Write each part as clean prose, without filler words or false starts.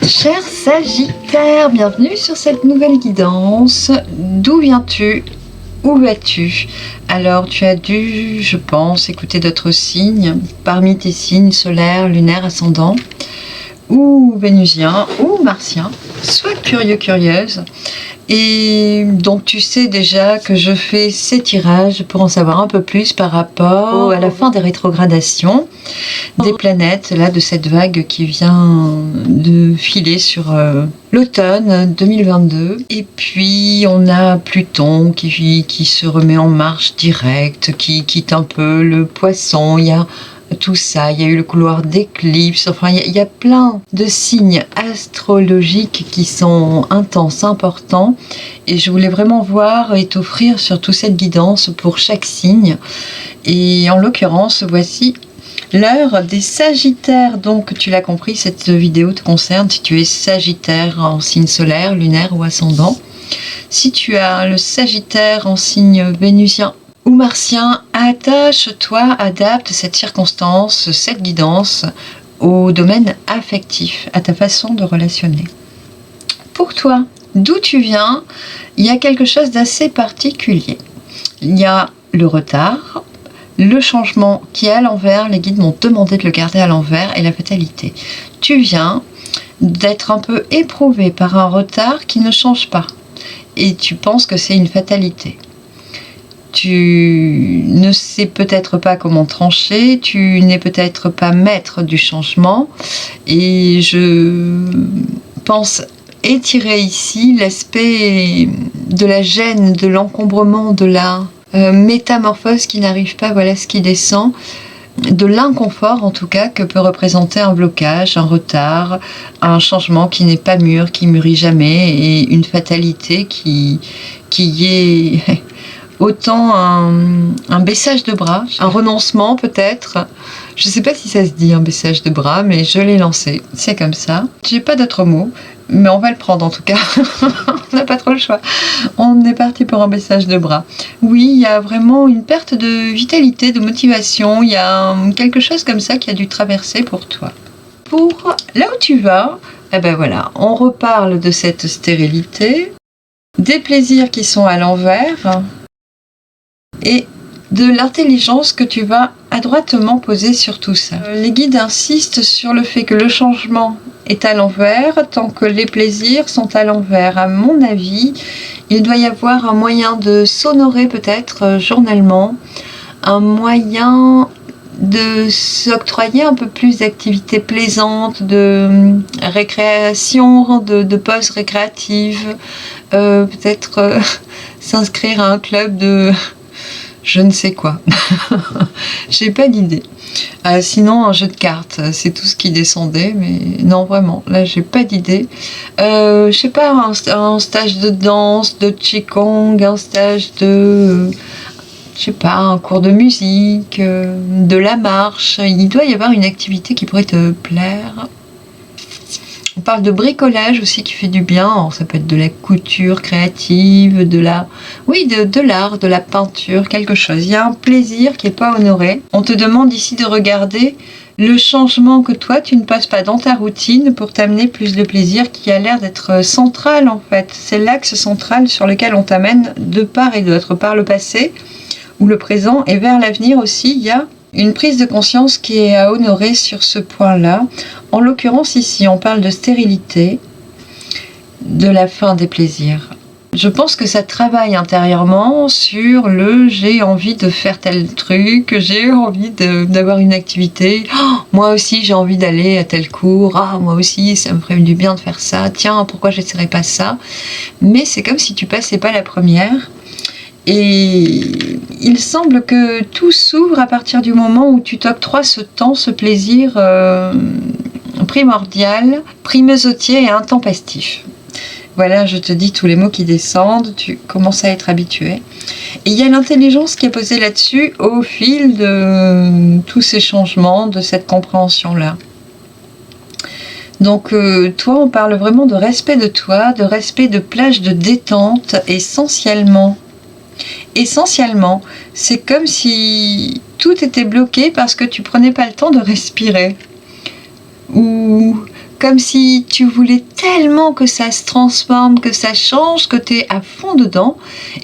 Cher Sagittaire, bienvenue sur cette nouvelle guidance. D'où viens-tu? Où vas-tu? Alors, tu as dû, je pense, écouter d'autres signes, parmi tes signes solaires, lunaires, ascendants, ou vénusiens, ou martiens. Sois curieux, curieuse. Et donc, tu sais déjà que je fais ces tirages pour en savoir un peu plus par rapport à la fin des rétrogradations des planètes, là, de cette vague qui vient de filer sur l'automne 2022. Et puis, on a Pluton qui se remet en marche directe, qui quitte un peu le Poisson. Il y a tout ça, il y a eu le couloir d'éclipse, enfin il y a plein de signes astrologiques qui sont intenses, importants, et je voulais vraiment voir et t'offrir surtout cette guidance pour chaque signe. Et en l'occurrence, voici l'heure des Sagittaires. Donc tu l'as compris, cette vidéo te concerne si tu es Sagittaire en signe solaire, lunaire ou ascendant. Si tu as le Sagittaire en signe vénusien ou martien, attache-toi, adapte cette circonstance, cette guidance au domaine affectif, à ta façon de relationner. Pour toi, d'où tu viens, il y a quelque chose d'assez particulier. Il y a le retard, le changement qui est à l'envers, les guides m'ont demandé de le garder à l'envers, et la fatalité. Tu viens d'être un peu éprouvé par un retard qui ne change pas, et tu penses que c'est une fatalité. Tu ne sais peut-être pas comment trancher, tu n'es peut-être pas maître du changement, et je pense étirer ici l'aspect de la gêne, de l'encombrement, de la métamorphose qui n'arrive pas, voilà ce qui descend, de l'inconfort en tout cas que peut représenter un blocage, un retard, un changement qui n'est pas mûr, qui mûrit jamais, et une fatalité qui est autant un baissage de bras, un renoncement peut-être. Je ne sais pas si ça se dit un baissage de bras, mais je l'ai lancé, c'est comme ça. J'ai pas d'autres mots, mais on va le prendre en tout cas. On n'a pas trop le choix. On est parti pour un baissage de bras. Oui, il y a vraiment une perte de vitalité, de motivation. Il y a quelque chose comme ça qui a dû traverser pour toi. Pour là où tu vas, eh ben voilà, on reparle de cette stérilité, des plaisirs qui sont à l'envers, et de l'intelligence que tu vas adroitement poser sur tout ça. Les guides insistent sur le fait que le changement est à l'envers tant que les plaisirs sont à l'envers. À mon avis, il doit y avoir un moyen de s'honorer peut-être journellement, un moyen de s'octroyer un peu plus d'activités plaisantes, de récréation, de pauses récréatives, peut-être s'inscrire à un club de je ne sais quoi. J'ai pas d'idée. Sinon, un jeu de cartes, c'est tout ce qui descendait, mais non, vraiment, là, j'ai pas d'idée. Je sais pas, un stage de danse, de qigong, un stage de je sais pas, un cours de musique, de la marche. Il doit y avoir une activité qui pourrait te plaire. On parle de bricolage aussi qui fait du bien. Alors, ça peut être de la couture créative, de l'art, de la peinture, quelque chose. Il y a un plaisir qui n'est pas honoré. On te demande ici de regarder le changement que toi, tu ne passes pas dans ta routine pour t'amener plus de plaisir qui a l'air d'être central en fait. C'est l'axe central sur lequel on t'amène de part et d'autre, par le passé ou le présent, et vers l'avenir aussi, il y a une prise de conscience qui est à honorer sur ce point-là. En l'occurrence ici, on parle de stérilité, de la fin des plaisirs. Je pense que ça travaille intérieurement sur le j'ai envie de faire tel truc, j'ai envie d'avoir une activité, oh, moi aussi j'ai envie d'aller à tel cours, ah, moi aussi ça me ferait du bien de faire ça, tiens pourquoi j'essaierais pas ça, mais c'est comme si tu passais pas la première. Et il semble que tout s'ouvre à partir du moment où tu t'octroies ce temps, ce plaisir primordial, primesautier et intempestif. Voilà, je te dis tous les mots qui descendent, tu commences à être habitué. Et il y a l'intelligence qui est posée là-dessus au fil de tous ces changements, de cette compréhension-là. Donc toi, on parle vraiment de respect de toi, de respect de plage de détente, essentiellement. Essentiellement, c'est comme si tout était bloqué parce que tu prenais pas le temps de respirer. Ou comme si tu voulais tellement que ça se transforme, que ça change, que tu es à fond dedans,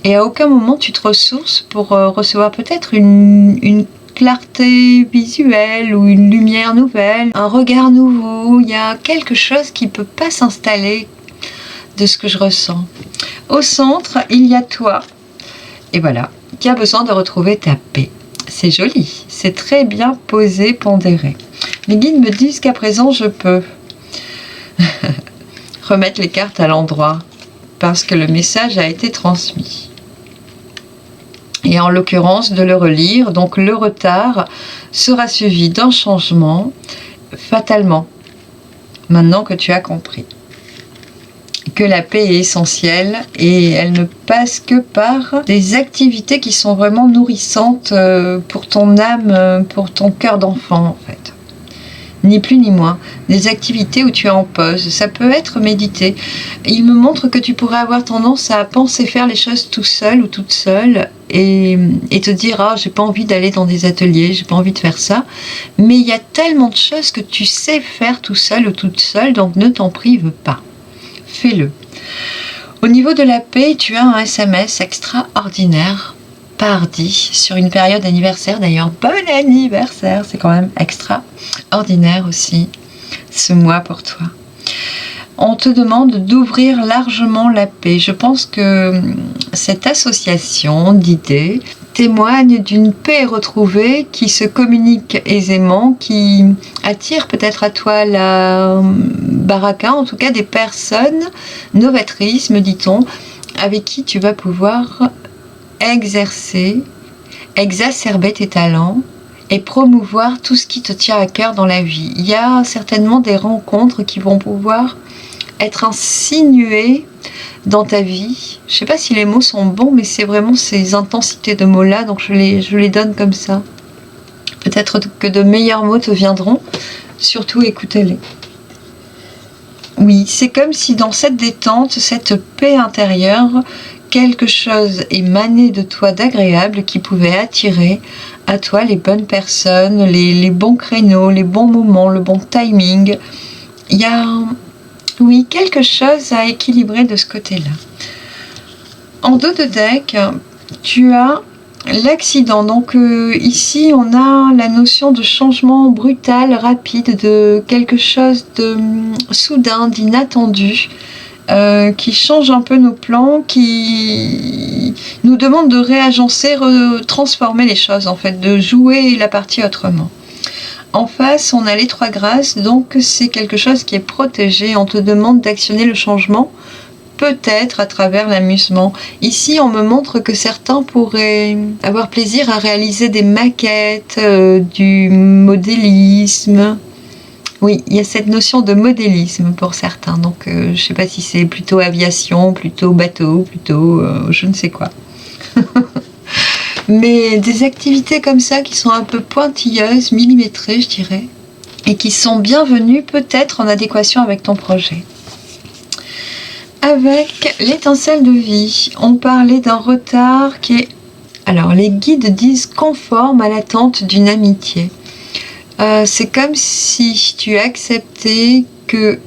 et à aucun moment tu te ressources pour recevoir peut-être une clarté visuelle ou une lumière nouvelle, un regard nouveau. Il y a quelque chose qui ne peut pas s'installer de ce que je ressens. Au centre, il y a toi, et voilà, qui a besoin de retrouver ta paix. C'est joli, c'est très bien posé, pondéré. Les guides me disent qu'à présent je peux remettre les cartes à l'endroit parce que le message a été transmis. Et en l'occurrence de le relire, donc le retard sera suivi d'un changement fatalement, maintenant que tu as compris que la paix est essentielle et elle ne passe que par des activités qui sont vraiment nourrissantes pour ton âme, pour ton cœur d'enfant en fait. Ni plus ni moins, des activités où tu es en pause. Ça peut être méditer. Il me montre que tu pourrais avoir tendance à penser faire les choses tout seul ou toute seule et te dire « Ah, j'ai pas envie d'aller dans des ateliers, j'ai pas envie de faire ça. » Mais il y a tellement de choses que tu sais faire tout seul ou toute seule, donc ne t'en prive pas. Fais-le. Au niveau de la paix, tu as un SMS extraordinaire pardi sur une période anniversaire. D'ailleurs, bon anniversaire, c'est quand même extraordinaire aussi ce mois pour toi. On te demande d'ouvrir largement la paix. Je pense que cette association d'idées témoigne d'une paix retrouvée qui se communique aisément, qui attire peut-être à toi la baraka, en tout cas des personnes novatrices, me dit-on, avec qui tu vas pouvoir exacerber tes talents et promouvoir tout ce qui te tient à cœur dans la vie. Il y a certainement des rencontres qui vont pouvoir être insinuées dans ta vie. Je ne sais pas si les mots sont bons, mais c'est vraiment ces intensités de mots-là, donc je les donne comme ça. Peut-être que de meilleurs mots te viendront, surtout écoutez-les. Oui, c'est comme si dans cette détente, cette paix intérieure, quelque chose émanait de toi d'agréable qui pouvait attirer à toi les bonnes personnes, les bons créneaux, les bons moments, le bon timing. Il y a, oui, quelque chose à équilibrer de ce côté-là. En dos de deck, tu as l'accident. Donc ici, on a la notion de changement brutal, rapide, de quelque chose de soudain, d'inattendu, qui change un peu nos plans, qui nous demande de réagencer, transformer les choses, en fait, de jouer la partie autrement. En face, on a les trois grâces, donc c'est quelque chose qui est protégé. On te demande d'actionner le changement, peut-être à travers l'amusement. Ici, on me montre que certains pourraient avoir plaisir à réaliser des maquettes, du modélisme. Oui, il y a cette notion de modélisme pour certains. Donc, je ne sais pas si c'est plutôt aviation, plutôt bateau, plutôt je ne sais quoi. Mais des activités comme ça qui sont un peu pointilleuses, millimétrées, je dirais, et qui sont bienvenues peut-être en adéquation avec ton projet. Avec l'étincelle de vie, on parlait d'un retard qui est, alors les guides disent conforme à l'attente d'une amitié. C'est comme si tu acceptais que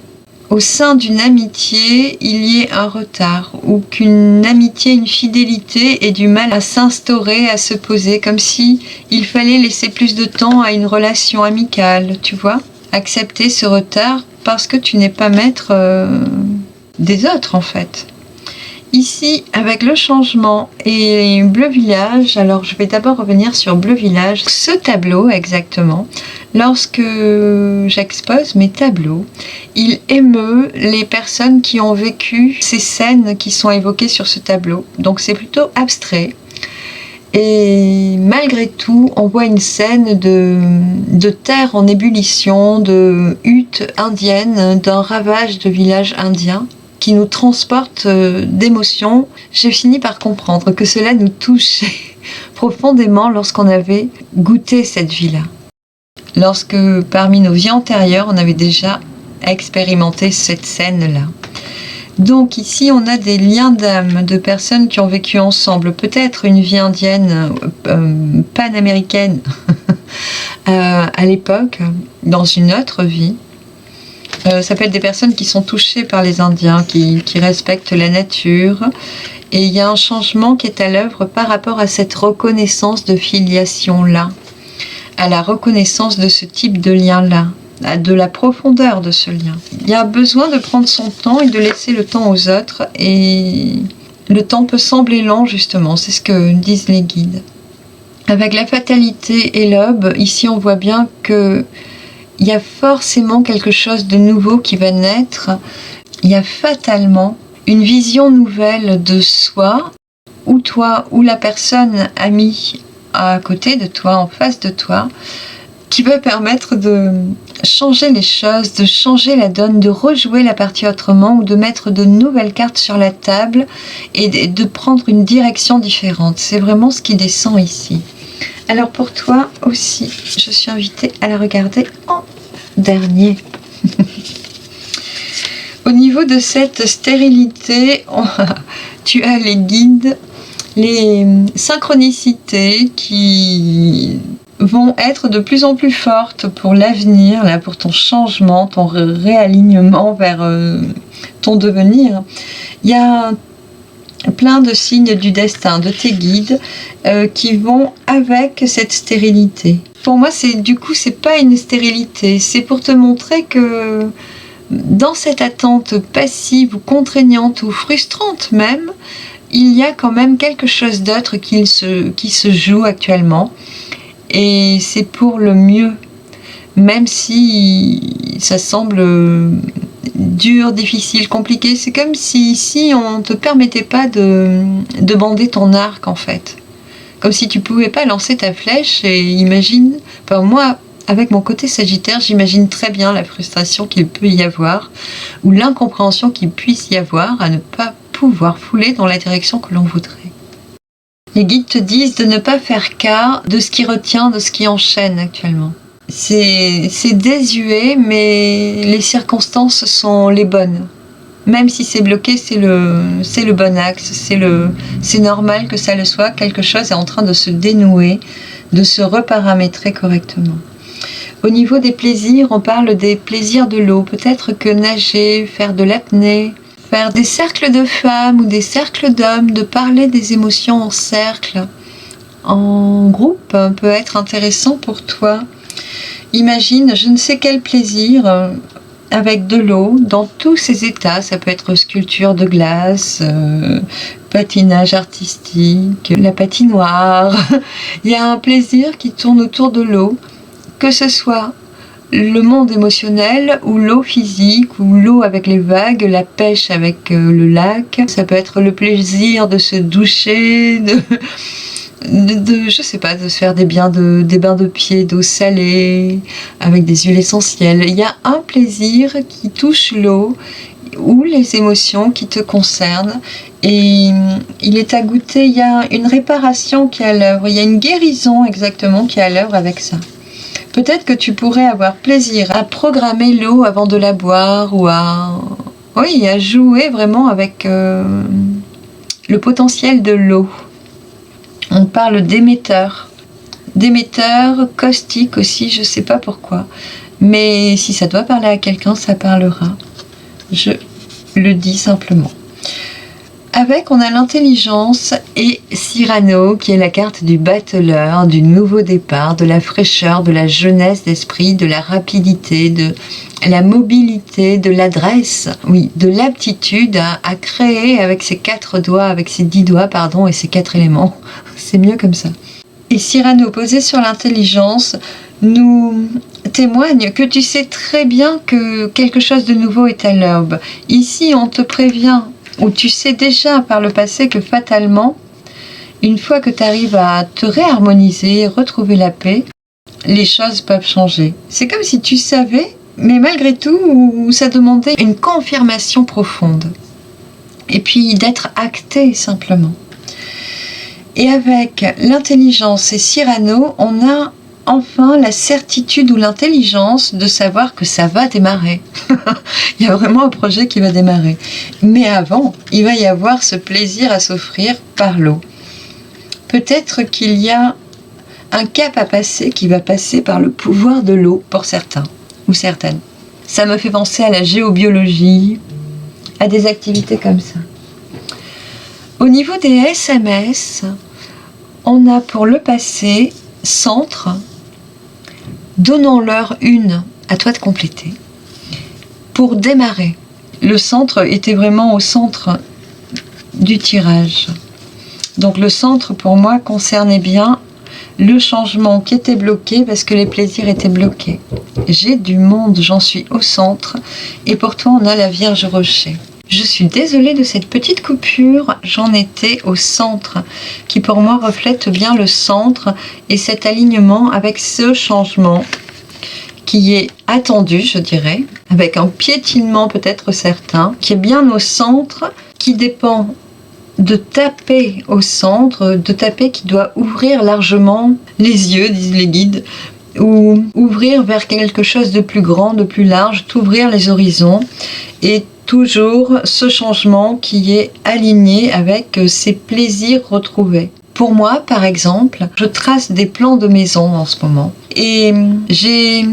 au sein d'une amitié, il y ait un retard, ou qu'une amitié, une fidélité ait du mal à s'instaurer, à se poser, comme si il fallait laisser plus de temps à une relation amicale, tu vois. Accepter ce retard parce que tu n'es pas maître des autres, en fait. Ici, avec le changement et Bleu Village, alors je vais d'abord revenir sur Bleu Village, ce tableau exactement. Lorsque j'expose mes tableaux, il émeut les personnes qui ont vécu ces scènes qui sont évoquées sur ce tableau. Donc c'est plutôt abstrait. Et malgré tout, on voit une scène de terre en ébullition, de huttes indiennes, d'un ravage de village indien qui nous transporte d'émotions. J'ai fini par comprendre que cela nous touchait profondément lorsqu'on avait goûté cette vie-là. Lorsque parmi nos vies antérieures, on avait déjà expérimenté cette scène-là. Donc ici, on a des liens d'âme de personnes qui ont vécu ensemble, peut-être une vie indienne, panaméricaine à l'époque, dans une autre vie, Ça peut être des personnes qui sont touchées par les Indiens, qui respectent la nature. Et il y a un changement qui est à l'œuvre par rapport à cette reconnaissance de filiation-là, à la reconnaissance de ce type de lien-là, de la profondeur de ce lien. Il y a besoin de prendre son temps et de laisser le temps aux autres. Et le temps peut sembler lent, justement, c'est ce que disent les guides. Avec la fatalité et l'aube, ici on voit bien que il y a forcément quelque chose de nouveau qui va naître. Il y a fatalement une vision nouvelle de soi, ou toi, ou la personne amie à côté de toi, en face de toi, qui va permettre de changer les choses, de changer la donne, de rejouer la partie autrement, ou de mettre de nouvelles cartes sur la table et de prendre une direction différente. C'est vraiment ce qui descend ici. Alors pour toi aussi, je suis invitée à la regarder en dernier. Au niveau de cette stérilité, tu as les guides, les synchronicités qui vont être de plus en plus fortes pour l'avenir, là, pour ton changement, ton réalignement vers ton devenir. Il y a plein de signes du destin, de tes guides, qui vont avec cette stérilité. Pour moi, c'est pas une stérilité, c'est pour te montrer que dans cette attente passive ou contraignante ou frustrante même, il y a quand même quelque chose d'autre qui se joue actuellement, et c'est pour le mieux, même si ça semble dur, difficile, compliqué. C'est comme si on ne te permettait pas de bander ton arc, en fait. Comme si tu pouvais pas lancer ta flèche. Et imagine, moi, avec mon côté Sagittaire, j'imagine très bien la frustration qu'il peut y avoir, ou l'incompréhension qu'il puisse y avoir à ne pas pouvoir fouler dans la direction que l'on voudrait. Les guides te disent de ne pas faire cas de ce qui retient, de ce qui enchaîne actuellement. C'est désuet, mais les circonstances sont les bonnes. Même si c'est bloqué, c'est le bon axe, c'est normal que ça le soit. Quelque chose est en train de se dénouer, de se reparamétrer correctement. Au niveau des plaisirs, on parle des plaisirs de l'eau. Peut-être que nager, faire de l'apnée, faire des cercles de femmes ou des cercles d'hommes, de parler des émotions en cercle, en groupe, peut être intéressant pour toi. Imagine je ne sais quel plaisir avec de l'eau dans tous ses états. Ça peut être sculpture de glace, patinage artistique, la patinoire. Il y a un plaisir qui tourne autour de l'eau, que ce soit le monde émotionnel ou l'eau physique ou l'eau avec les vagues, la pêche avec le lac. Ça peut être le plaisir de se doucher, je sais pas, de se faire des bains de pieds d'eau salée avec des huiles essentielles. Il y a un plaisir qui touche l'eau ou les émotions qui te concernent, et il est à goûter. Il y a une réparation qui est à l'œuvre, il y a une guérison exactement qui est à l'œuvre avec ça. Peut-être que tu pourrais avoir plaisir à programmer l'eau avant de la boire, ou à jouer vraiment avec le potentiel de l'eau. On parle d'émetteur, caustique aussi, je ne sais pas pourquoi. Mais si ça doit parler à quelqu'un, ça parlera. Je le dis simplement. Avec, on a l'intelligence et Cyrano, qui est la carte du battleur, du nouveau départ, de la fraîcheur, de la jeunesse d'esprit, de la rapidité, de la mobilité, de l'adresse, oui, de l'aptitude à créer avec ses 4 doigts, avec ses 10 doigts, pardon, et ses 4 éléments. C'est mieux comme ça. Et Cyrano, posé sur l'intelligence, nous témoigne que tu sais très bien que quelque chose de nouveau est à l'œuvre. Ici, on te prévient, ou tu sais déjà par le passé que fatalement, une fois que tu arrives à te réharmoniser, retrouver la paix, les choses peuvent changer. C'est comme si tu savais, mais malgré tout, ça demandait une confirmation profonde. Et puis d'être acté simplement. Et avec l'intelligence et Cyrano, on a enfin la certitude ou l'intelligence de savoir que ça va démarrer. Il y a vraiment un projet qui va démarrer. Mais avant, il va y avoir ce plaisir à s'offrir par l'eau. Peut-être qu'il y a un cap à passer qui va passer par le pouvoir de l'eau pour certains ou certaines. Ça me fait penser à la géobiologie, à des activités comme ça. Au niveau des SMS, on a pour le passé centre, donnons-leur une, à toi de compléter, pour démarrer. Le centre était vraiment au centre du tirage. Donc le centre pour moi concernait bien le changement qui était bloqué parce que les plaisirs étaient bloqués. J'ai du monde, j'en suis au centre et pourtant on a la Vierge Rocher. Je suis désolée de cette petite coupure, j'en étais au centre, qui pour moi reflète bien le centre et cet alignement avec ce changement qui est attendu, je dirais, avec un piétinement peut-être certain, qui est bien au centre, qui dépend de taper au centre, de taper qui doit ouvrir largement les yeux, disent les guides, ou ouvrir vers quelque chose de plus grand, de plus large, t'ouvrir les horizons, et toujours ce changement qui est aligné avec ces plaisirs retrouvés. Pour moi, par exemple, je trace des plans de maison en ce moment, et j'ai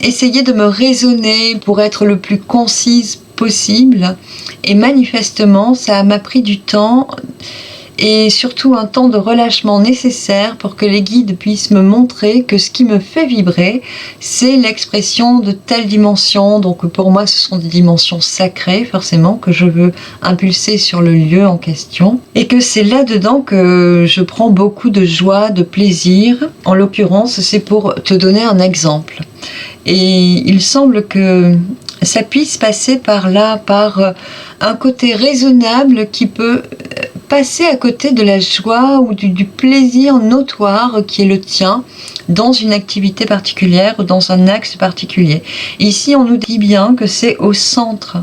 essayé de me raisonner pour être le plus concise possible, et manifestement ça m'a pris du temps et surtout un temps de relâchement nécessaire pour que les guides puissent me montrer que ce qui me fait vibrer, c'est l'expression de telle dimension. Donc pour moi ce sont des dimensions sacrées forcément que je veux impulser sur le lieu en question, et que c'est là-dedans que je prends beaucoup de joie, de plaisir. En l'occurrence c'est pour te donner un exemple, et il semble que ça puisse passer par là, par un côté raisonnable qui peut passer à côté de la joie ou du plaisir notoire qui est le tien dans une activité particulière ou dans un axe particulier. Ici, on nous dit bien que c'est au centre,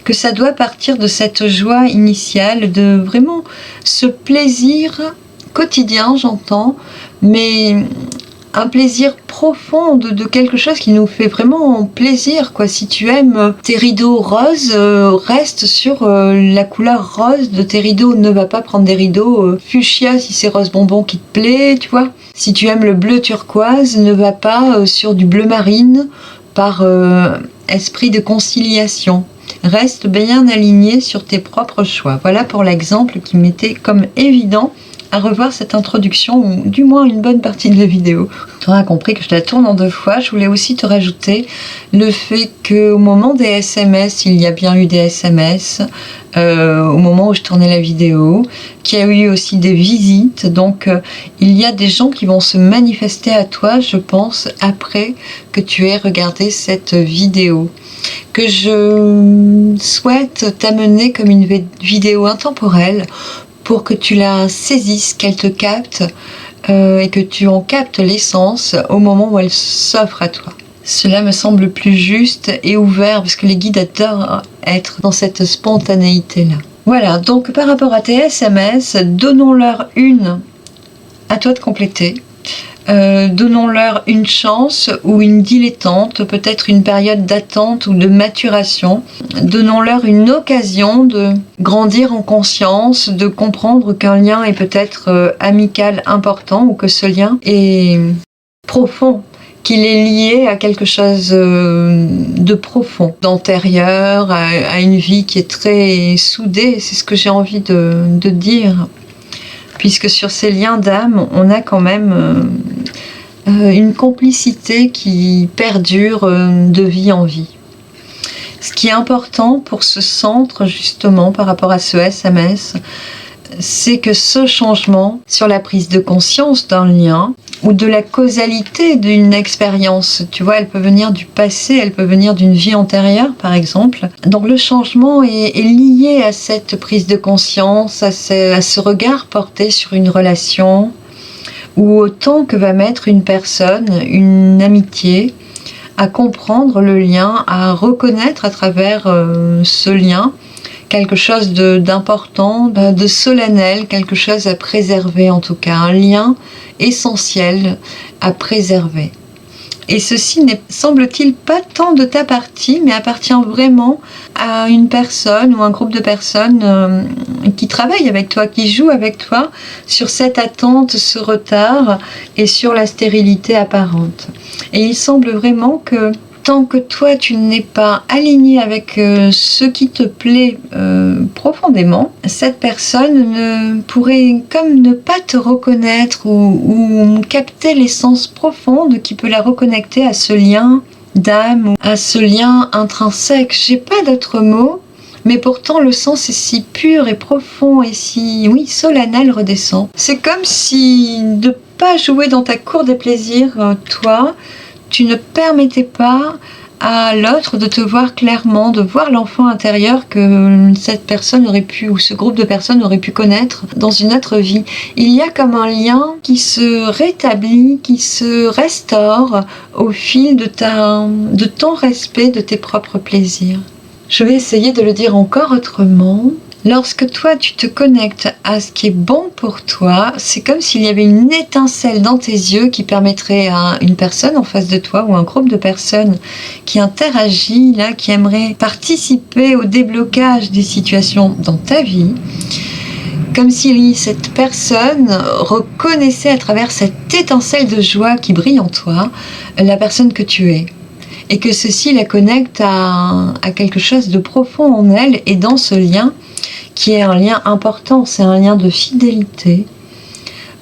que ça doit partir de cette joie initiale, de vraiment ce plaisir quotidien, j'entends, mais un plaisir profond de quelque chose qui nous fait vraiment plaisir, quoi. Si tu aimes tes rideaux roses, reste sur la couleur rose de tes rideaux. Ne va pas prendre des rideaux fuchsia si c'est rose bonbon qui te plaît, tu vois. Si tu aimes le bleu turquoise, ne va pas sur du bleu marine par esprit de conciliation. Reste bien aligné sur tes propres choix. Voilà pour l'exemple qui m'était comme évident à revoir cette introduction, ou du moins une bonne partie de la vidéo. Tu auras compris que je la tourne en 2 fois. Je voulais aussi te rajouter le fait qu'au moment des SMS, il y a bien eu des SMS, au moment où je tournais la vidéo, qu'il y a eu aussi des visites. Donc il y a des gens qui vont se manifester à toi, je pense, après que tu aies regardé cette vidéo, que je souhaite t'amener comme une vidéo intemporelle, pour que tu la saisisses, qu'elle te capte et que tu en captes l'essence au moment où elle s'offre à toi. Cela me semble plus juste et ouvert, parce que les guides adorent être dans cette spontanéité-là. Voilà, donc par rapport à tes SMS, donnons-leur une, à toi de compléter. Donnons-leur une chance ou une dilettante, peut-être une période d'attente ou de maturation. Donnons-leur une occasion de grandir en conscience, de comprendre qu'un lien est peut-être amical important, ou que ce lien est profond, qu'il est lié à quelque chose de profond, d'antérieur, à une vie qui est très soudée. C'est ce que j'ai envie de dire. Puisque sur ces liens d'âme, on a quand même une complicité qui perdure de vie en vie. Ce qui est important pour ce centre, justement, par rapport à ce SMS, c'est que ce changement sur la prise de conscience d'un lien ou de la causalité d'une expérience, tu vois, elle peut venir du passé, elle peut venir d'une vie antérieure, par exemple. Donc le changement est lié à cette prise de conscience, à ce regard porté sur une relation, ou au temps que va mettre une personne, une amitié, à comprendre le lien, à reconnaître à travers ce lien quelque chose d'important, de solennel, quelque chose à préserver en tout cas, un lien essentiel à préserver. Et ceci n'est, semble-t-il, pas tant de ta partie, mais appartient vraiment à une personne ou un groupe de personnes qui travaillent avec toi, qui jouent avec toi sur cette attente, ce retard et sur la stérilité apparente. Et il semble vraiment que tant que toi tu n'es pas aligné avec ce qui te plaît profondément, cette personne ne pourrait comme ne pas te reconnaître ou capter l'essence profonde qui peut la reconnecter à ce lien d'âme ou à ce lien intrinsèque. J'ai pas d'autres mots, mais pourtant le sens est si pur et profond et si, oui, solennel redescend. C'est comme si de pas jouer dans ta cour des plaisirs, toi, tu ne permettais pas à l'autre de te voir clairement, de voir l'enfant intérieur que cette personne aurait pu, ou ce groupe de personnes aurait pu connaître dans une autre vie. Il y a comme un lien qui se rétablit, qui se restaure au fil de ton respect de tes propres plaisirs. Je vais essayer de le dire encore autrement. Lorsque toi tu te connectes à ce qui est bon pour toi, c'est comme s'il y avait une étincelle dans tes yeux qui permettrait à une personne en face de toi ou un groupe de personnes qui interagit là, qui aimerait participer au déblocage des situations dans ta vie, comme si cette personne reconnaissait à travers cette étincelle de joie qui brille en toi la personne que tu es. Et que ceci la connecte à quelque chose de profond en elle, et dans ce lien, qui est un lien important, c'est un lien de fidélité.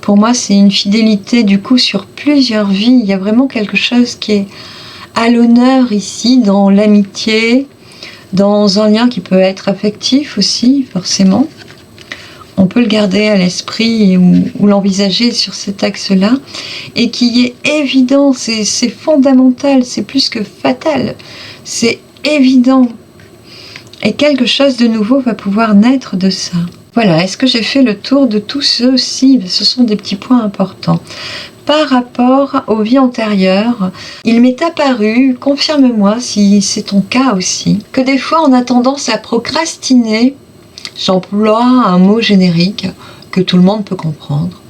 Pour moi, c'est une fidélité du coup sur plusieurs vies. Il y a vraiment quelque chose qui est à l'honneur ici, dans l'amitié, dans un lien qui peut être affectif aussi, forcément. On peut le garder à l'esprit ou l'envisager sur cet axe-là, et qui est évident, c'est fondamental, c'est plus que fatal, c'est évident. Et quelque chose de nouveau va pouvoir naître de ça. Voilà, est-ce que j'ai fait le tour de tout ceci? Ce sont des petits points importants. Par rapport aux vies antérieures, il m'est apparu, confirme-moi si c'est ton cas aussi, que des fois on a tendance à procrastiner. J'emploie un mot générique que tout le monde peut comprendre.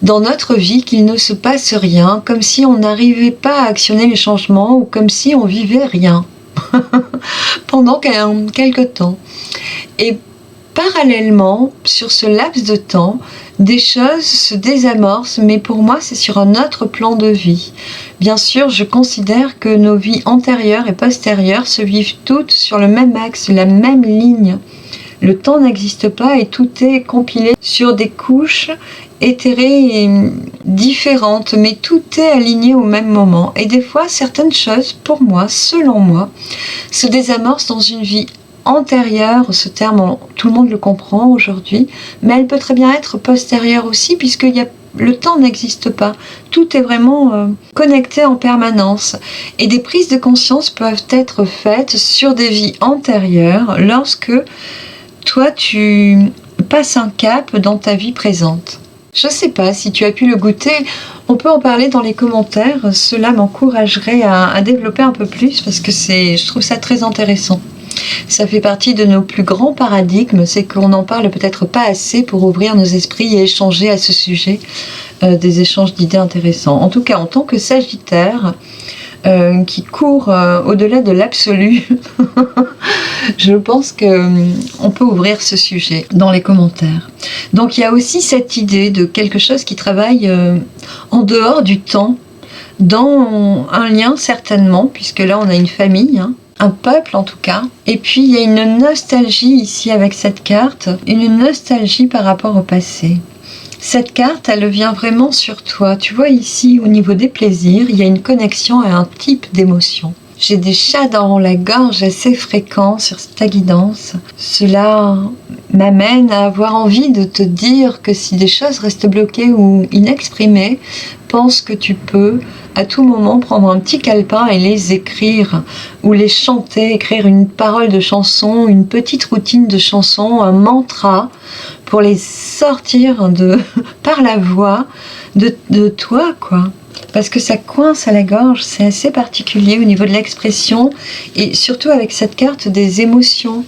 Dans notre vie, qu'il ne se passe rien, comme si on n'arrivait pas à actionner les changements ou comme si on vivait rien pendant quelque temps. Et parallèlement, sur ce laps de temps, des choses se désamorcent, mais pour moi, c'est sur un autre plan de vie. Bien sûr, je considère que nos vies antérieures et postérieures se vivent toutes sur le même axe, la même ligne. Le temps n'existe pas et tout est compilé sur des couches éthérées et différentes, mais tout est aligné au même moment. Et des fois, certaines choses, pour moi, selon moi, se désamorcent dans une vie antérieure. Ce terme, tout le monde le comprend aujourd'hui, mais elle peut très bien être postérieure aussi, le temps n'existe pas. Tout est vraiment connecté en permanence. Et des prises de conscience peuvent être faites sur des vies antérieures lorsque toi, tu passes un cap dans ta vie présente. Je ne sais pas si tu as pu le goûter, on peut en parler dans les commentaires, cela m'encouragerait à développer un peu plus parce que je trouve ça très intéressant. Ça fait partie de nos plus grands paradigmes, c'est qu'on n'en parle peut-être pas assez pour ouvrir nos esprits et échanger à ce sujet, des échanges d'idées intéressants. En tout cas, en tant que Sagittaire, qui court au-delà de l'absolu, je pense qu'on peut ouvrir ce sujet dans les commentaires. Donc il y a aussi cette idée de quelque chose qui travaille en dehors du temps, dans un lien certainement, puisque là on a une famille, un peuple en tout cas. Et puis il y a une nostalgie ici avec cette carte, une nostalgie par rapport au passé. Cette carte, elle vient vraiment sur toi. Tu vois ici, au niveau des plaisirs, il y a une connexion à un type d'émotion. J'ai des chats dans la gorge assez fréquents sur ta guidance. Cela m'amène à avoir envie de te dire que si des choses restent bloquées ou inexprimées, pense que tu peux à tout moment prendre un petit calepin et les écrire ou les chanter, écrire une parole de chanson, une petite routine de chanson, un mantra pour les sortir par la voix de toi, quoi. Parce que ça coince à la gorge, c'est assez particulier au niveau de l'expression et surtout avec cette carte des émotions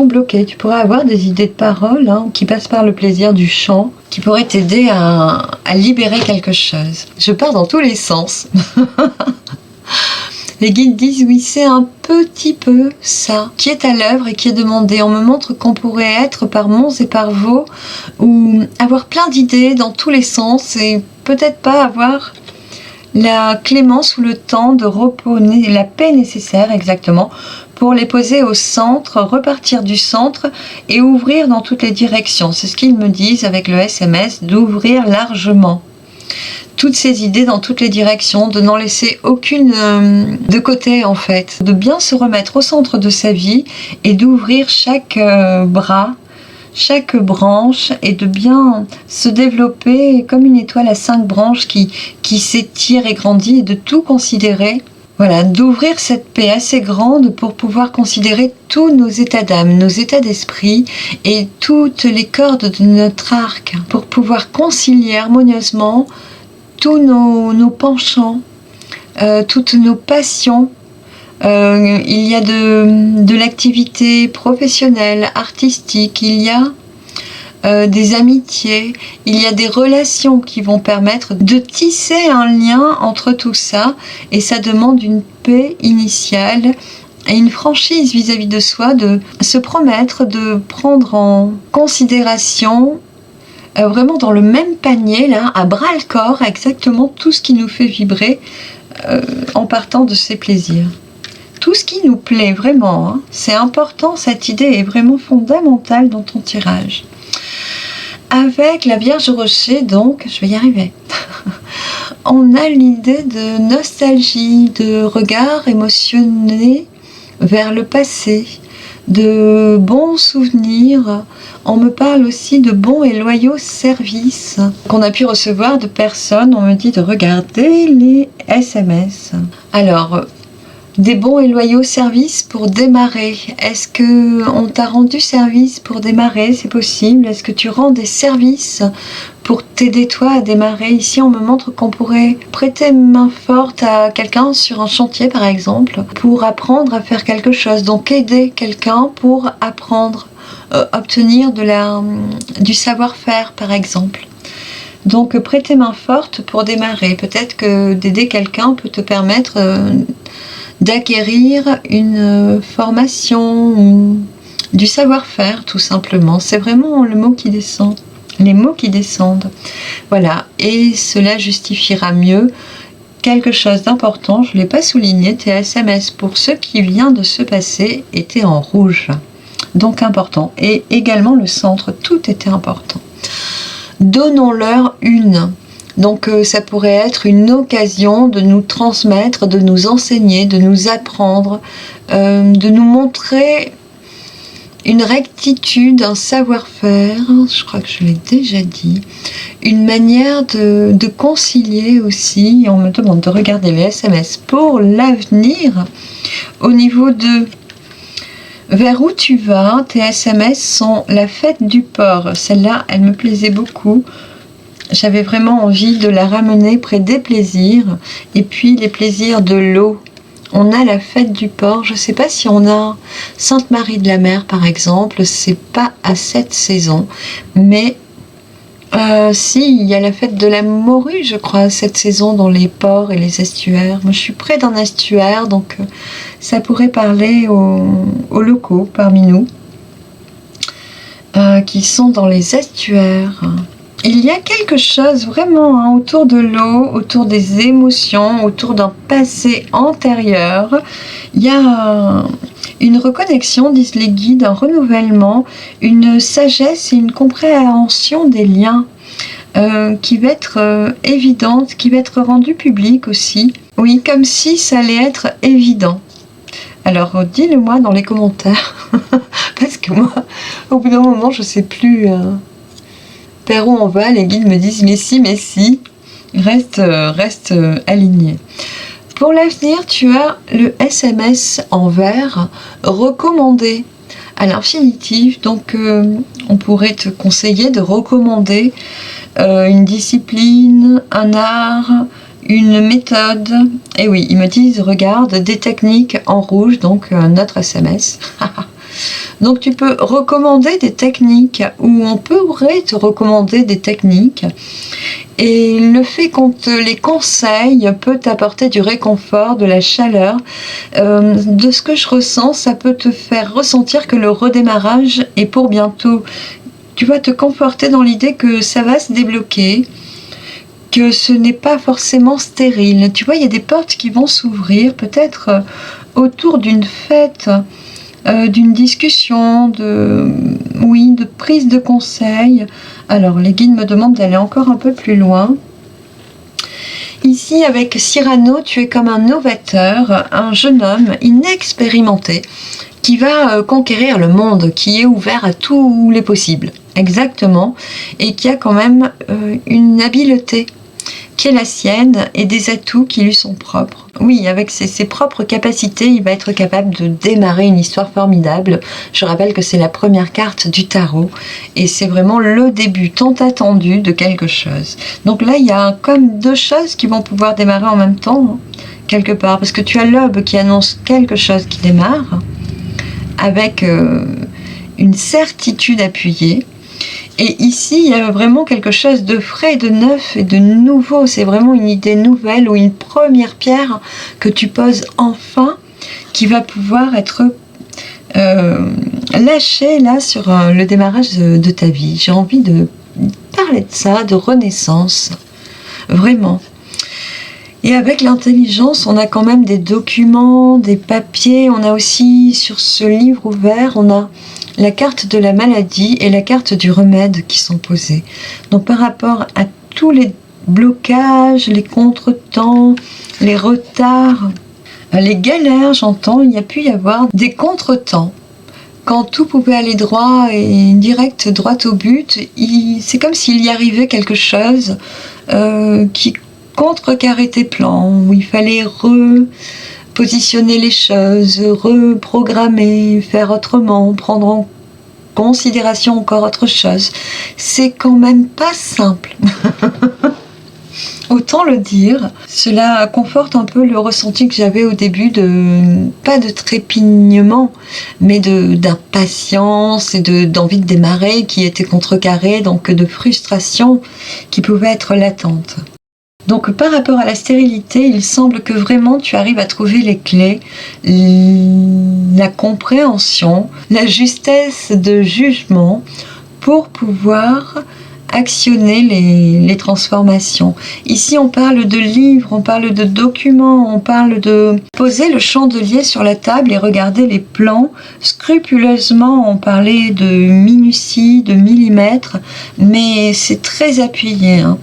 bloquées. Tu pourrais avoir des idées de paroles qui passent par le plaisir du chant, qui pourraient t'aider à libérer quelque chose. Je pars dans tous les sens. Les guides disent oui, c'est un petit peu ça qui est à l'œuvre et qui est demandé. On me montre qu'on pourrait être par Mons et par Vaux ou avoir plein d'idées dans tous les sens et peut-être pas avoir la clémence ou le temps de repos, la paix nécessaire exactement, pour les poser au centre, repartir du centre et ouvrir dans toutes les directions. C'est ce qu'ils me disent avec le SMS, d'ouvrir largement toutes ces idées dans toutes les directions, de n'en laisser aucune de côté en fait, de bien se remettre au centre de sa vie et d'ouvrir chaque bras, chaque branche et de bien se développer comme une étoile à 5 branches qui s'étire et grandit et de tout considérer. Voilà, d'ouvrir cette paix assez grande pour pouvoir considérer tous nos états d'âme, nos états d'esprit et toutes les cordes de notre arc pour pouvoir concilier harmonieusement tous nos penchants, toutes nos passions. Il y a de l'activité professionnelle, artistique, il y a des amitiés, il y a des relations qui vont permettre de tisser un lien entre tout ça et ça demande une paix initiale et une franchise vis-à-vis de soi, de se promettre de prendre en considération vraiment dans le même panier, là, à bras-le-corps, exactement tout ce qui nous fait vibrer en partant de ces plaisirs. Tout ce qui nous plaît vraiment, hein. C'est important, cette idée est vraiment fondamentale dans ton tirage. Avec la Vierge au Rocher, donc, je vais y arriver, on a l'idée de nostalgie, de regard émotionné vers le passé, de bons souvenirs. On me parle aussi de bons et loyaux services qu'on a pu recevoir de personnes. On me dit de regarder les SMS. Alors, des bons et loyaux services pour démarrer. Est-ce que on t'a rendu service pour démarrer? C'est possible. Est-ce que tu rends des services pour t'aider toi à démarrer? Ici, on me montre qu'on pourrait prêter main forte à quelqu'un sur un chantier, par exemple, pour apprendre à faire quelque chose. Donc, aider quelqu'un pour apprendre, obtenir du savoir-faire, par exemple. Donc, prêter main forte pour démarrer. Peut-être que d'aider quelqu'un peut te permettre d'acquérir une formation ou du savoir-faire, tout simplement. C'est vraiment le mot qui descend, les mots qui descendent. Voilà, et cela justifiera mieux quelque chose d'important. Je ne l'ai pas souligné, tes SMS pour ce qui vient de se passer étaient en rouge, donc important. Et également le centre, tout était important. Donnons-leur une. Donc ça pourrait être une occasion de nous transmettre, de nous enseigner, de nous apprendre, de nous montrer une rectitude, un savoir-faire, je crois que je l'ai déjà dit, une manière de concilier aussi. On me demande de regarder les SMS pour l'avenir au niveau de vers où tu vas. Tes SMS sont la fête du port. Celle-là, elle me plaisait beaucoup. J'avais vraiment envie de la ramener près des plaisirs. Et puis les plaisirs de l'eau. On a la fête du port. Je ne sais pas si on a Sainte-Marie de la Mer, par exemple. C'est pas à cette saison. Mais si, il y a la fête de la morue, je crois, cette saison dans les ports et les estuaires. Moi, je suis près d'un estuaire, donc ça pourrait parler aux locaux parmi nous qui sont dans les estuaires. Il y a quelque chose vraiment autour de l'eau, autour des émotions, autour d'un passé antérieur. Il y a une reconnexion, disent les guides, un renouvellement, une sagesse et une compréhension des liens qui va être évidente, qui va être rendue publique aussi. Oui, comme si ça allait être évident. Alors, dis-le-moi dans les commentaires, parce que moi, au bout d'un moment, je ne sais plus... Vers où on va, les guides me disent mais si, reste aligné. Pour l'avenir, tu as le SMS en vert recommandé à l'infinitif, donc on pourrait te conseiller de recommander une discipline, un art, une méthode. Et oui, ils me disent regarde des techniques en rouge, donc notre SMS. Donc tu peux recommander des techniques ou on pourrait te recommander des techniques et le fait qu'on te les conseille peut t'apporter du réconfort, de la chaleur. De ce que je ressens, ça peut te faire ressentir que le redémarrage est pour bientôt. Tu vas te conforter dans l'idée que ça va se débloquer, que ce n'est pas forcément stérile. Tu vois, il y a des portes qui vont s'ouvrir, peut-être autour d'une fête, d'une discussion, de prise de conseil. Alors, les guides me demandent d'aller encore un peu plus loin. Ici, avec Cyrano, tu es comme un novateur, un jeune homme inexpérimenté qui va conquérir le monde, qui est ouvert à tous les possibles, exactement, et qui a quand même une habileté qui est la sienne et des atouts qui lui sont propres. Oui, avec ses propres capacités, il va être capable de démarrer une histoire formidable. Je rappelle que c'est la première carte du tarot et c'est vraiment le début tant attendu de quelque chose. Donc là, il y a comme deux choses qui vont pouvoir démarrer en même temps, quelque part, parce que tu as l'aube qui annonce quelque chose qui démarre avec une certitude appuyée. Et ici, il y a vraiment quelque chose de frais, de neuf et de nouveau. C'est vraiment une idée nouvelle ou une première pierre que tu poses enfin qui va pouvoir être lâchée là sur le démarrage de ta vie. J'ai envie de parler de ça, de renaissance. Vraiment. Et avec l'intelligence, on a quand même des documents, des papiers. On a aussi, sur ce livre ouvert, on a la carte de la maladie et la carte du remède qui sont posées. Donc par rapport à tous les blocages, les contretemps, les retards, les galères, j'entends, il y a pu y avoir des contretemps. Quand tout pouvait aller droit et direct, droit au but, c'est comme s'il y arrivait quelque chose qui contrecarrer tes plans, où il fallait repositionner les choses, reprogrammer, faire autrement, prendre en considération encore autre chose. C'est quand même pas simple. Autant le dire. Cela conforte un peu le ressenti que j'avais au début pas de trépignement, mais d'impatience et d'envie de démarrer qui était contrecarrée, donc de frustration qui pouvait être latente. Donc par rapport à la stérilité, il semble que vraiment tu arrives à trouver les clés, la compréhension, la justesse de jugement pour pouvoir actionner les transformations. Ici on parle de livres, on parle de documents, on parle de poser le chandelier sur la table et regarder les plans scrupuleusement. On parlait de minutie, de millimètres, mais c'est très appuyé, hein.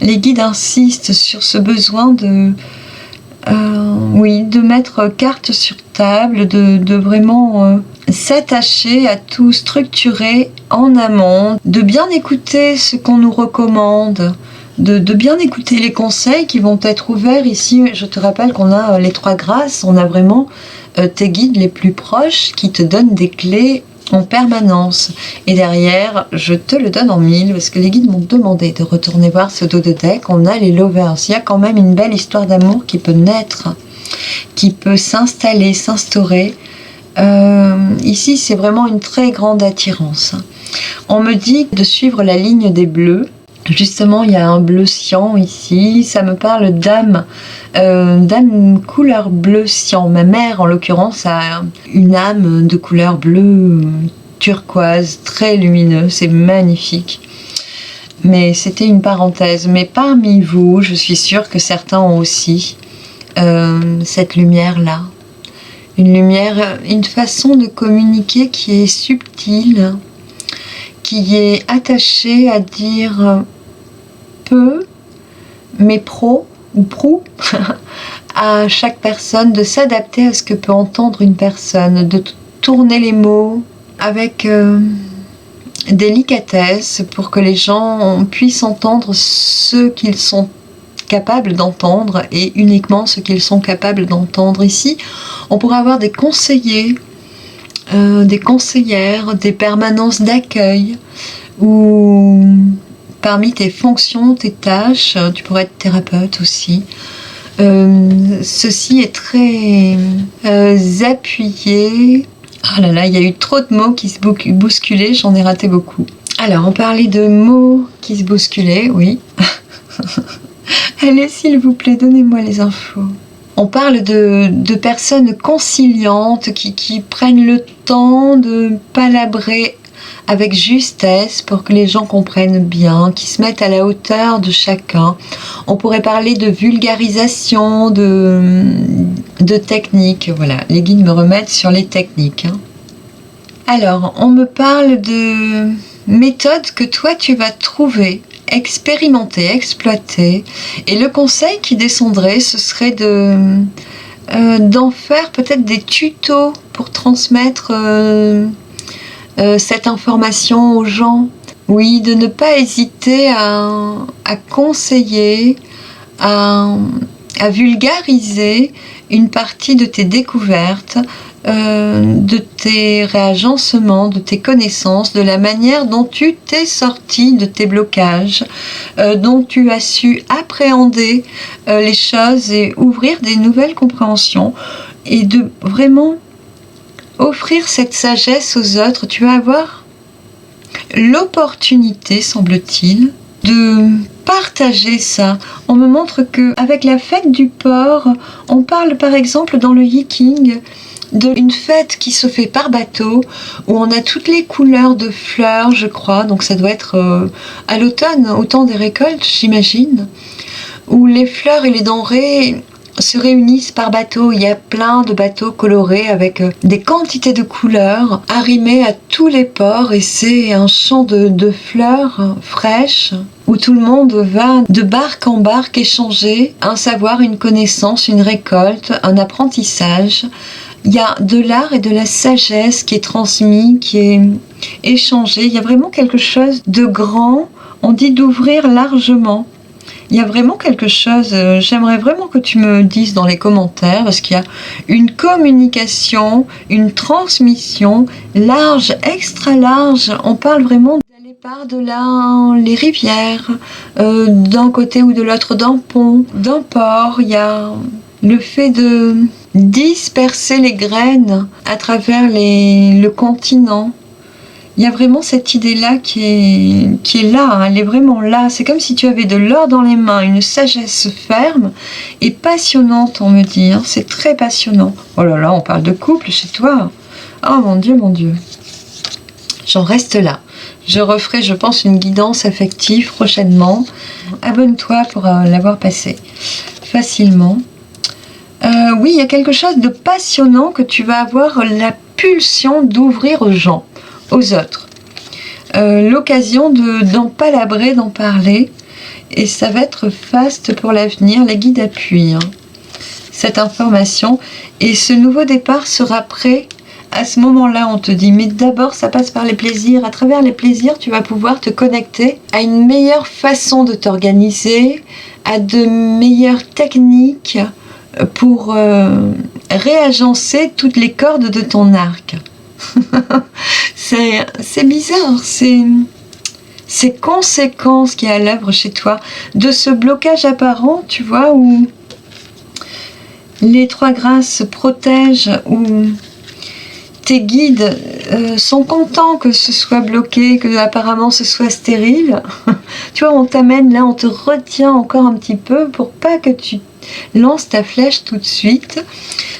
Les guides insistent sur ce besoin de mettre carte sur table, de vraiment s'attacher à tout structurer en amont, de bien écouter ce qu'on nous recommande, de bien écouter les conseils qui vont être ouverts ici. Je te rappelle qu'on a les 3 grâces, on a vraiment tes guides les plus proches qui te donnent des clés en permanence. Et derrière, je te le donne en 1000 parce que les guides m'ont demandé de retourner voir ce dos de deck. On a les lovers. Il y a quand même une belle histoire d'amour qui peut naître, qui peut s'installer, s'instaurer. Ici, c'est vraiment une très grande attirance. On me dit de suivre la ligne des bleus. Justement, il y a un bleu cyan ici. Ça me parle d'âme couleur bleu cyan. Ma mère, en l'occurrence, a une âme de couleur bleu turquoise, très lumineuse. C'est magnifique. Mais c'était une parenthèse. Mais parmi vous, je suis sûre que certains ont aussi cette lumière-là. Une lumière, une façon de communiquer qui est subtile, qui est attachée à dire peu, mais pro ou prou à chaque personne, de s'adapter à ce que peut entendre une personne, de tourner les mots avec délicatesse pour que les gens puissent entendre ce qu'ils sont capables d'entendre et uniquement ce qu'ils sont capables d'entendre. Ici, on pourrait avoir des conseillers, des conseillères, des permanences d'accueil ou parmi tes fonctions, tes tâches, tu pourrais être thérapeute aussi. Ceci est très appuyé. Ah là là, il y a eu trop de mots qui se bousculaient, j'en ai raté beaucoup. Alors, on parlait de mots qui se bousculaient, oui. Allez, s'il vous plaît, donnez-moi les infos. On parle de personnes conciliantes qui prennent le temps de palabrer avec justesse pour que les gens comprennent bien, qu'ils se mettent à la hauteur de chacun. On pourrait parler de vulgarisation, de technique. Voilà, les guides me remettent sur les techniques. Alors, on me parle de méthodes que toi tu vas trouver, expérimenter, exploiter. Et le conseil qui descendrait, ce serait d'en faire peut-être des tutos pour transmettre cette information aux gens. Oui, de ne pas hésiter à conseiller, à vulgariser une partie de tes découvertes, de tes réagencements, de tes connaissances, de la manière dont tu t'es sorti de tes blocages, dont tu as su appréhender les choses et ouvrir des nouvelles compréhensions, et de vraiment offrir cette sagesse aux autres. Tu vas avoir l'opportunité, semble-t-il, de partager ça. On me montre que avec la fête du porc, on parle par exemple dans le Yiking d'une fête qui se fait par bateau, où on a toutes les couleurs de fleurs, je crois, donc ça doit être à l'automne, au temps des récoltes, j'imagine, où les fleurs et les denrées se réunissent par bateau. Il y a plein de bateaux colorés avec des quantités de couleurs arrimées à tous les ports, et c'est un champ de fleurs fraîches où tout le monde va de barque en barque échanger un savoir, une connaissance, une récolte, un apprentissage. Il y a de l'art et de la sagesse qui est transmis, qui est échangé. Il y a vraiment quelque chose de grand. On dit d'ouvrir largement. Il y a vraiment quelque chose, j'aimerais vraiment que tu me dises dans les commentaires, parce qu'il y a une communication, une transmission large, extra large. On parle vraiment d'aller par-delà les rivières, d'un côté ou de l'autre d'un pont, d'un port. Il y a le fait de disperser les graines à travers le continent. Il y a vraiment cette idée-là qui est là, hein, elle est vraiment là. C'est comme si tu avais de l'or dans les mains, une sagesse ferme et passionnante, on me dit. Hein. C'est très passionnant. Oh là là, on parle de couple chez toi. Oh mon Dieu, mon Dieu. J'en reste là. Je referai, je pense, une guidance affective prochainement. Abonne-toi pour l'avoir passé facilement. Oui, il y a quelque chose de passionnant que tu vas avoir la pulsion d'ouvrir aux gens, aux autres. L'occasion d'en palabrer, d'en parler, et ça va être faste pour l'avenir. Les guides appuient cette information, et ce nouveau départ sera prêt. À ce moment-là, on te dit, mais d'abord, ça passe par les plaisirs. À travers les plaisirs, tu vas pouvoir te connecter à une meilleure façon de t'organiser, à de meilleures techniques pour réagencer toutes les cordes de ton arc. C'est bizarre, c'est conséquence qui est à l'œuvre chez toi de ce blocage apparent, tu vois, où les trois grâces protègent, où tes guides sont contents que ce soit bloqué, que apparemment ce soit stérile. Tu vois, on t'amène là, on te retient encore un petit peu pour pas que tu lances ta flèche tout de suite,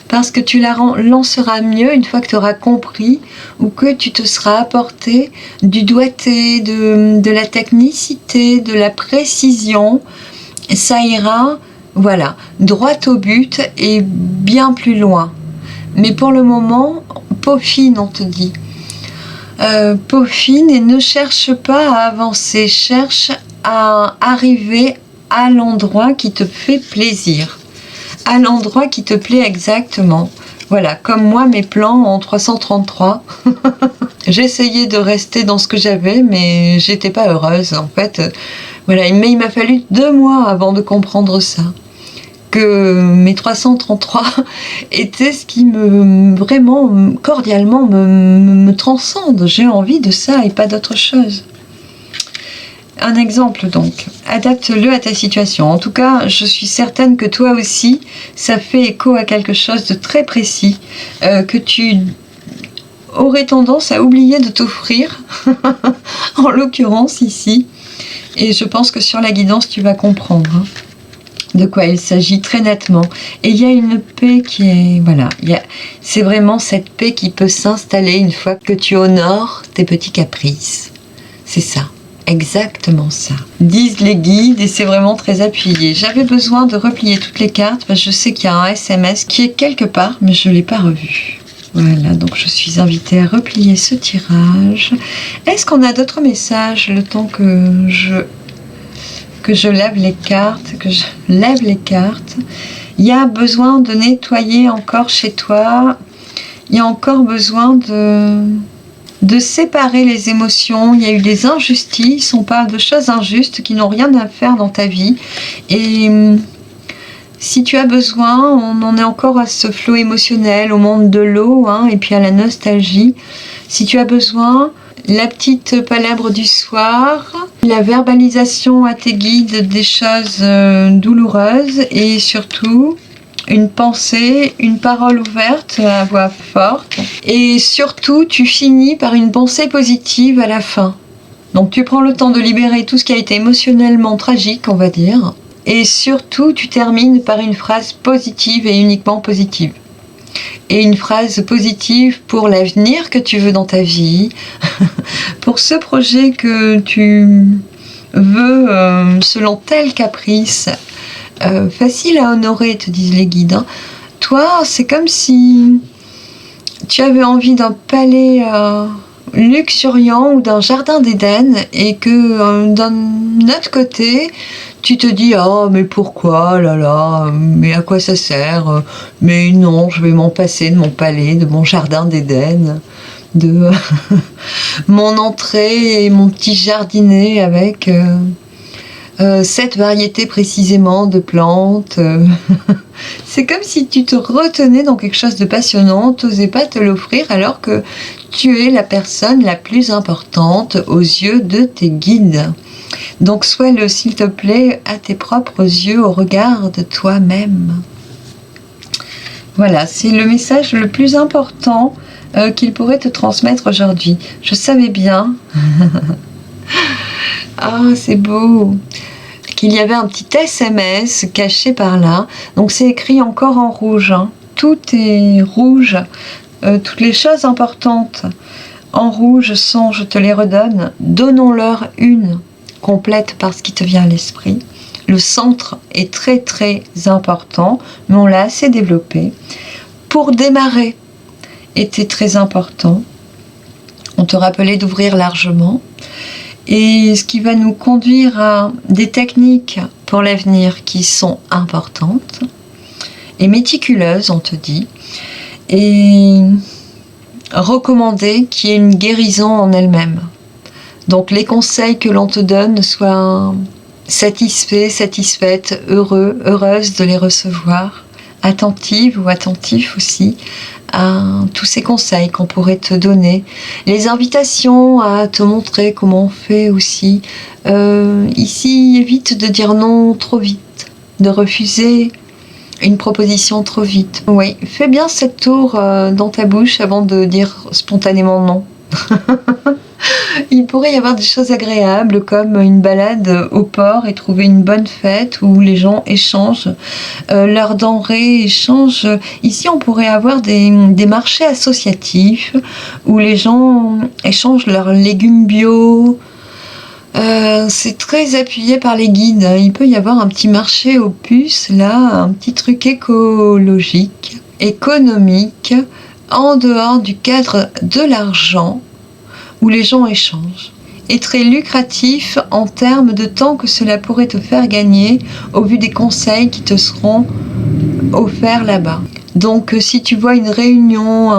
parce que tu la lanceras mieux une fois que tu auras compris, ou que tu te seras apporté du doigté, de la technicité, de la précision. Ça ira, voilà, droit au but et bien plus loin. Mais pour le moment, peaufine, on te dit. Peaufine, et ne cherche pas à avancer, cherche à arriver à l'endroit qui te fait plaisir, à l'endroit qui te plaît exactement. Voilà, comme moi, mes plans en 333. J'essayais de rester dans ce que j'avais, mais j'étais pas heureuse. En fait, voilà, mais il m'a fallu 2 mois avant de comprendre ça. Que mes 333 étaient ce qui vraiment, cordialement, me transcende. J'ai envie de ça et pas d'autre chose. Un exemple donc, adapte-le à ta situation. En tout cas, je suis certaine que toi aussi, ça fait écho à quelque chose de très précis, que tu aurais tendance à oublier de t'offrir, en l'occurrence ici. Et je pense que sur la guidance, tu vas comprendre. de quoi il s'agit très nettement. Et il y a une paix qui est... Voilà, c'est vraiment cette paix qui peut s'installer une fois que tu honores tes petits caprices. C'est ça, exactement ça. Disent les guides et c'est vraiment très appuyé. J'avais besoin de replier toutes les cartes parce que je sais qu'il y a un SMS qui est quelque part, mais je ne l'ai pas revu. Voilà, donc je suis invitée à replier ce tirage. Est-ce qu'on a d'autres messages le temps que je lève les cartes, Il y a besoin de nettoyer encore chez toi. Il y a encore besoin de séparer les émotions. Il y a eu des injustices. On parle de choses injustes qui n'ont rien à faire dans ta vie. Et si tu as besoin, on en est encore à ce flot émotionnel, au monde de l'eau, et puis à la nostalgie. Si tu as besoin, la petite palabre du soir, la verbalisation à tes guides des choses douloureuses et surtout une pensée, une parole ouverte à voix forte. Et surtout, tu finis par une pensée positive à la fin. Donc tu prends le temps de libérer tout ce qui a été émotionnellement tragique, on va dire. Et surtout, tu termines par une phrase positive et uniquement positive. Et une phrase positive pour l'avenir que tu veux dans ta vie, pour ce projet que tu veux selon tel caprice, facile à honorer, te disent les guides. Toi, c'est comme si tu avais envie d'un palais luxuriant ou d'un jardin d'Éden et que d'un autre côté, tu te dis « Oh, mais pourquoi, là là, mais à quoi ça sert? Mais non, je vais m'en passer de mon palais, de mon jardin d'Éden, de mon entrée et mon petit jardinet avec cette variété précisément de plantes. » C'est comme si tu te retenais dans quelque chose de passionnant, tu n'osais pas te l'offrir alors que tu es la personne la plus importante aux yeux de tes guides. Donc sois-le, s'il te plaît, à tes propres yeux, au regard de toi-même. Voilà, c'est le message le plus important qu'il pourrait te transmettre aujourd'hui. Je savais bien, ah c'est beau, qu'il y avait un petit SMS caché par là. Donc c'est écrit encore en rouge, tout est rouge, toutes les choses importantes en rouge sont, je te les redonne, donnons-leur une complète par ce qui te vient à l'esprit. Le centre est très très important, mais on l'a assez développé. Pour démarrer était très important. On te rappelait d'ouvrir largement. Et ce qui va nous conduire à des techniques pour l'avenir qui sont importantes et méticuleuses, on te dit, et recommandées qu'il y ait une guérison en elle-même. Donc les conseils que l'on te donne soient satisfaits, satisfaites, heureux, heureuse de les recevoir, attentive ou attentif aussi à tous ces conseils qu'on pourrait te donner, les invitations à te montrer comment on fait aussi. Ici, évite de dire non trop vite, de refuser une proposition trop vite. Oui, fais bien cette tour dans ta bouche avant de dire spontanément non. Il pourrait y avoir des choses agréables comme une balade au port et trouver une bonne fête où les gens échangent leurs denrées, échangent. Ici, on pourrait avoir des marchés associatifs où les gens échangent leurs légumes bio. C'est très appuyé par les guides. Il peut y avoir un petit marché aux puces, là, un petit truc écologique, économique, en dehors du cadre de l'argent, où les gens échangent, et très lucratif en termes de temps que cela pourrait te faire gagner au vu des conseils qui te seront offerts là-bas. Donc si tu vois une réunion,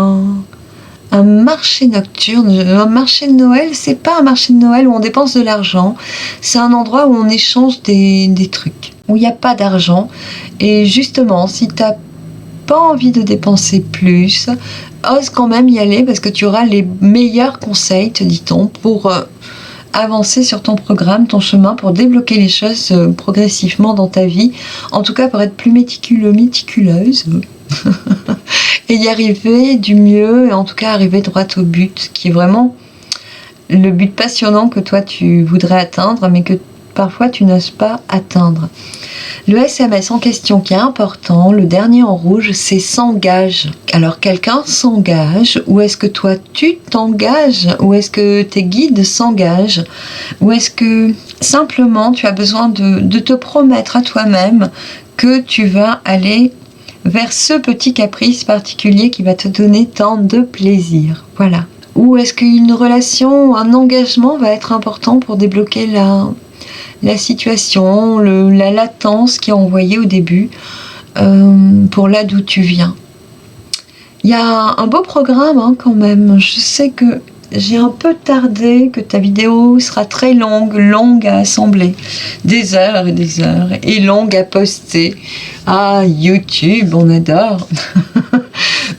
un marché nocturne, un marché de Noël, c'est pas un marché de Noël où on dépense de l'argent, c'est un endroit où on échange des trucs, où il n'y a pas d'argent. Et justement, si tu n'as pas envie de dépenser plus, ose quand même y aller parce que tu auras les meilleurs conseils, te dit-on, pour avancer sur ton programme, ton chemin, pour débloquer les choses progressivement dans ta vie, en tout cas pour être plus méticuleuse et y arriver du mieux, et en tout cas arriver droit au but, qui est vraiment le but passionnant que toi tu voudrais atteindre, mais que parfois tu n'oses pas atteindre. Le SMS en question qui est important, le dernier en rouge, c'est s'engage. Alors quelqu'un s'engage, ou est-ce que toi tu t'engages, ou est-ce que tes guides s'engagent, ou est-ce que simplement tu as besoin de te promettre à toi-même que tu vas aller vers ce petit caprice particulier qui va te donner tant de plaisir. Voilà. Ou est-ce qu'une relation, un engagement va être important pour débloquer la situation, la latence qui est envoyée au début pour là d'où tu viens. Il y a un beau programme quand même. Je sais que j'ai un peu tardé, que ta vidéo sera très longue à assembler, des heures et longue à poster. Ah, YouTube, on adore.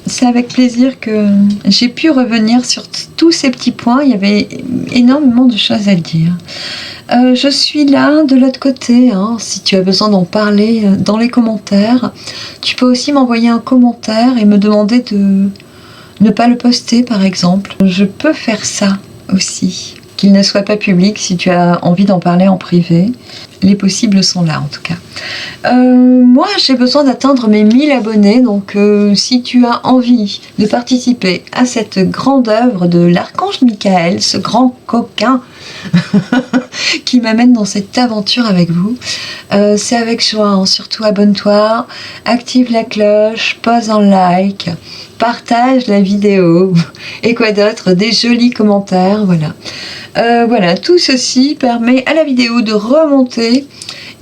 C'est avec plaisir que j'ai pu revenir sur tous ces petits points. Il y avait énormément de choses à dire. Je suis là de l'autre côté, si tu as besoin d'en parler dans les commentaires. Tu peux aussi m'envoyer un commentaire et me demander de ne pas le poster par exemple. Je peux faire ça aussi, qu'il ne soit pas public si tu as envie d'en parler en privé. Les possibles sont là en tout cas. Moi j'ai besoin d'atteindre mes 1000 abonnés, donc si tu as envie de participer à cette grande œuvre de l'archange Michael, ce grand coquin qui m'amène dans cette aventure avec vous, c'est avec joie, surtout abonne-toi, active la cloche, pose un like, partage la vidéo et quoi d'autre, des jolis commentaires, voilà. Voilà, tout ceci permet à la vidéo de remonter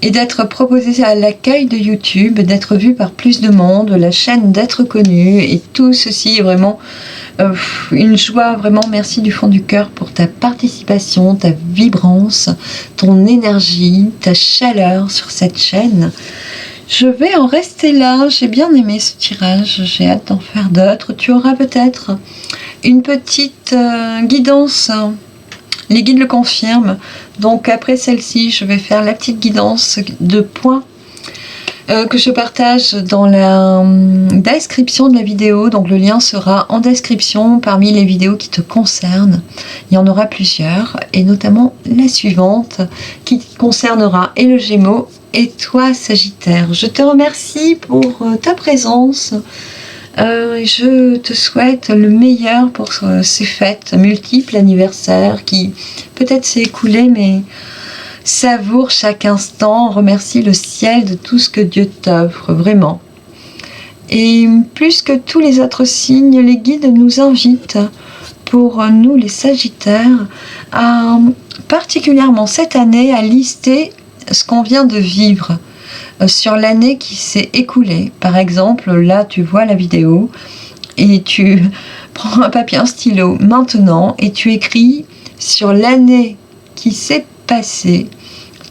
et d'être proposée à l'accueil de YouTube, d'être vue par plus de monde, la chaîne d'être connue, et tout ceci est vraiment une joie, vraiment merci du fond du cœur pour ta participation, ta vibrance, ton énergie, ta chaleur sur cette chaîne. Je vais en rester là, j'ai bien aimé ce tirage, j'ai hâte d'en faire d'autres. Tu auras peut-être une petite guidance. Les guides le confirment. Donc après celle-ci, je vais faire la petite guidance de points que je partage dans la description de la vidéo. Donc le lien sera en description parmi les vidéos qui te concernent. Il y en aura plusieurs et notamment la suivante qui concernera et le Gémeaux et toi Sagittaire. Je te remercie pour ta présence. Je te souhaite le meilleur pour ces fêtes multiples, anniversaires qui peut-être s'est écoulé, mais savoure chaque instant, remercie le ciel de tout ce que Dieu t'offre, vraiment. Et plus que tous les autres signes, les guides nous invitent, pour nous les Sagittaires, à particulièrement cette année, à lister ce qu'on vient de vivre sur l'année qui s'est écoulée. Par exemple, là tu vois la vidéo et tu prends un papier, un stylo maintenant et tu écris sur l'année qui s'est passée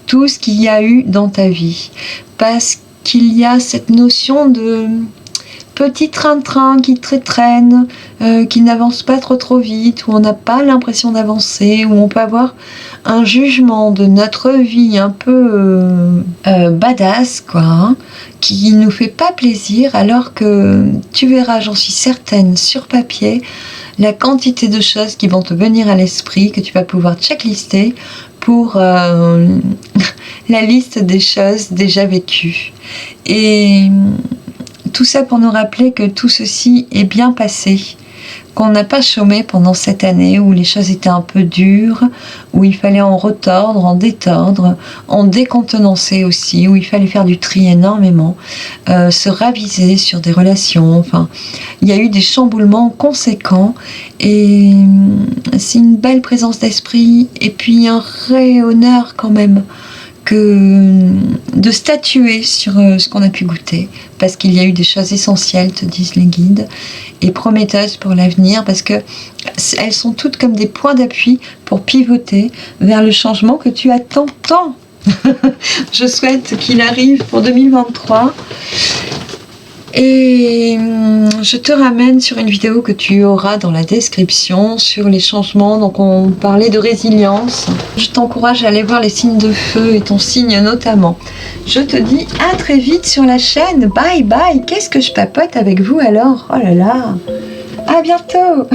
tout ce qu'il y a eu dans ta vie, parce qu'il y a cette notion de petit train-train qui traîne, qui n'avance pas trop vite, où on n'a pas l'impression d'avancer, où on peut avoir un jugement de notre vie un peu badass, quoi, qui nous fait pas plaisir, alors que tu verras, j'en suis certaine, sur papier, la quantité de choses qui vont te venir à l'esprit, que tu vas pouvoir checklister pour la liste des choses déjà vécues. Et tout ça pour nous rappeler que tout ceci est bien passé, qu'on n'a pas chômé pendant cette année où les choses étaient un peu dures, où il fallait en retordre, en détordre, en décontenancer aussi, où il fallait faire du tri énormément, se raviser sur des relations. Enfin, il y a eu des chamboulements conséquents et c'est une belle présence d'esprit et puis un vrai honneur quand même de statuer sur ce qu'on a pu goûter, parce qu'il y a eu des choses essentielles, te disent les guides, et prometteuses pour l'avenir, parce que elles sont toutes comme des points d'appui pour pivoter vers le changement que tu attends tant. Je souhaite qu'il arrive pour 2023. Et je te ramène sur une vidéo que tu auras dans la description sur les changements. Donc on parlait de résilience. Je t'encourage à aller voir les signes de feu et ton signe notamment. Je te dis à très vite sur la chaîne. Bye bye. Qu'est-ce que je papote avec vous alors? Oh là là. À bientôt.